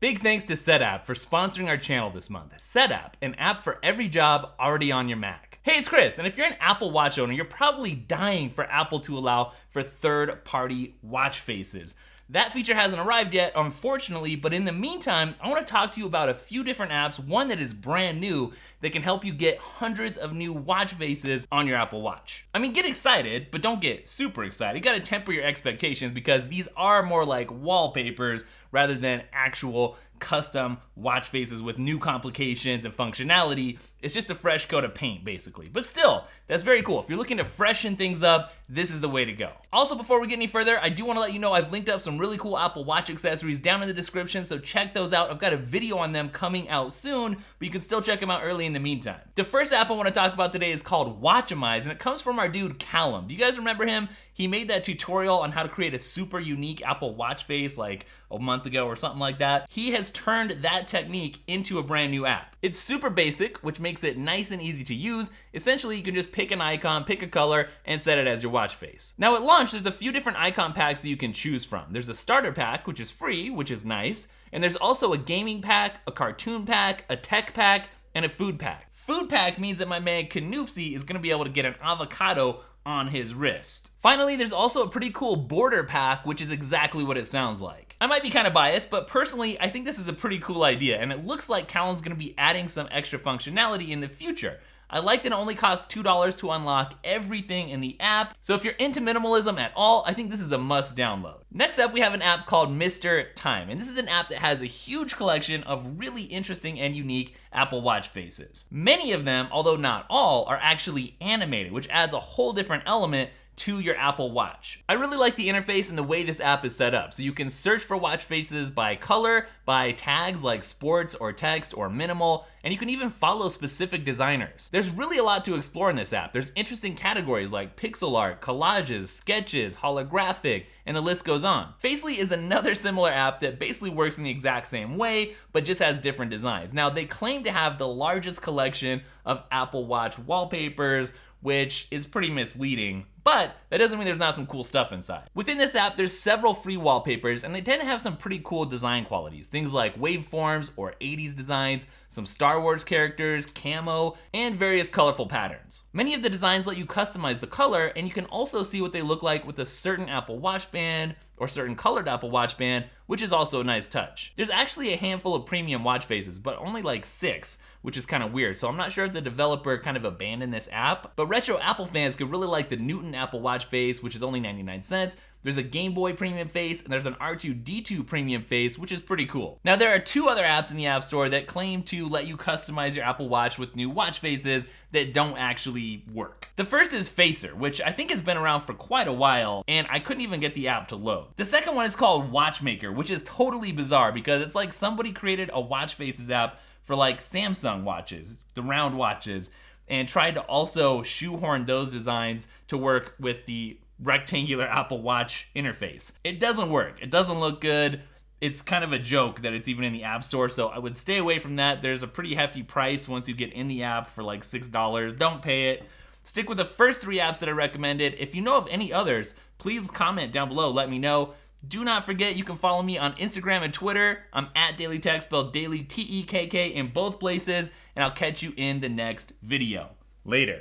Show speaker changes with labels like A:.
A: Big thanks to SetApp for sponsoring our channel this month. SetApp, an app for every job already on your Mac. Hey, it's Chris, and if you're an Apple Watch owner, you're probably dying for Apple to allow for third-party watch faces. That feature hasn't arrived yet, unfortunately, but in the meantime, I want to talk to you about a few different apps, one that is brand new, that can help you get hundreds of new watch faces on your Apple Watch. I mean, get excited, but don't get super excited. You gotta temper your expectations because these are more like wallpapers rather than actual custom watch faces with new complications and functionality. It's just a fresh coat of paint, basically. But still, that's very cool. If you're looking to freshen things up, this is the way to go. Also, before we get any further, I do want to let you know I've linked up some really cool Apple Watch accessories down in the description, so check those out. I've got a video on them coming out soon, but you can still check them out early in the meantime. The first app I want to talk about today is called Watchimise, and it comes from our dude Callum. Do you guys remember him? He made that tutorial on how to create a super unique Apple Watch face like a month ago or something like that. He has turned that technique into a brand new app. It's super basic, which makes it nice and easy to use. Essentially, you can just pick an icon, pick a color, and set it as your watch face. Now at launch, there's a few different icon packs that you can choose from. There's a starter pack, which is free, which is nice, and there's also a gaming pack, a cartoon pack, a tech pack, and a food pack. Food pack means that my man Canoopsy is gonna be able to get an avocado on his wrist. Finally, there's also a pretty cool border pack, which is exactly what it sounds like. I might be kind of biased, but personally, I think this is a pretty cool idea, and it looks like Callum's gonna be adding some extra functionality in the future. I like that it only costs $2 to unlock everything in the app, so if you're into minimalism at all, I think this is a must download. Next up, we have an app called MrTime, and this is an app that has a huge collection of really interesting and unique Apple Watch faces. Many of them, although not all, are actually animated, which adds a whole different element to your Apple Watch. I really like the interface and the way this app is set up. So you can search for watch faces by color, by tags like sports or text or minimal, and you can even follow specific designers. There's really a lot to explore in this app. There's interesting categories like pixel art, collages, sketches, holographic, and the list goes on. Facely is another similar app that basically works in the exact same way, but just has different designs. Now, they claim to have the largest collection of Apple Watch wallpapers, which is pretty misleading, but that doesn't mean there's not some cool stuff inside. Within this app, there's several free wallpapers, and they tend to have some pretty cool design qualities. Things like waveforms or 80s designs, some Star Wars characters, camo, and various colorful patterns. Many of the designs let you customize the color, and you can also see what they look like with a certain Apple Watch band or certain colored Apple Watch band, which is also a nice touch. There's actually a handful of premium watch faces, but only like 6, which is kind of weird. So I'm not sure if the developer kind of abandoned this app, but retro Apple fans could really like the Newton Apple Watch face, which is only 99 cents. There's a Game Boy premium face, and there's an R2-D2 premium face, which is pretty cool. Now, there are 2 other apps in the App Store that claim to let you customize your Apple Watch with new watch faces that don't actually work. The first is Facer, which I think has been around for quite a while, and I couldn't even get the app to load. The second one is called Watchmaker, which is totally bizarre because it's like somebody created a watch faces app for like Samsung watches, the round watches, and tried to also shoehorn those designs to work with the rectangular Apple Watch interface. It doesn't work. It doesn't look good. It's kind of a joke that it's even in the App Store, so I would stay away from that. There's a pretty hefty price once you get in the app for like $6. Don't pay it. Stick with the first 3 apps that I recommended. If you know of any others, please comment down below. Let me know. Do not forget you can follow me on Instagram and Twitter. I'm at DailyTech, spelled Daily Tekk in both places, and I'll catch you in the next video. Later.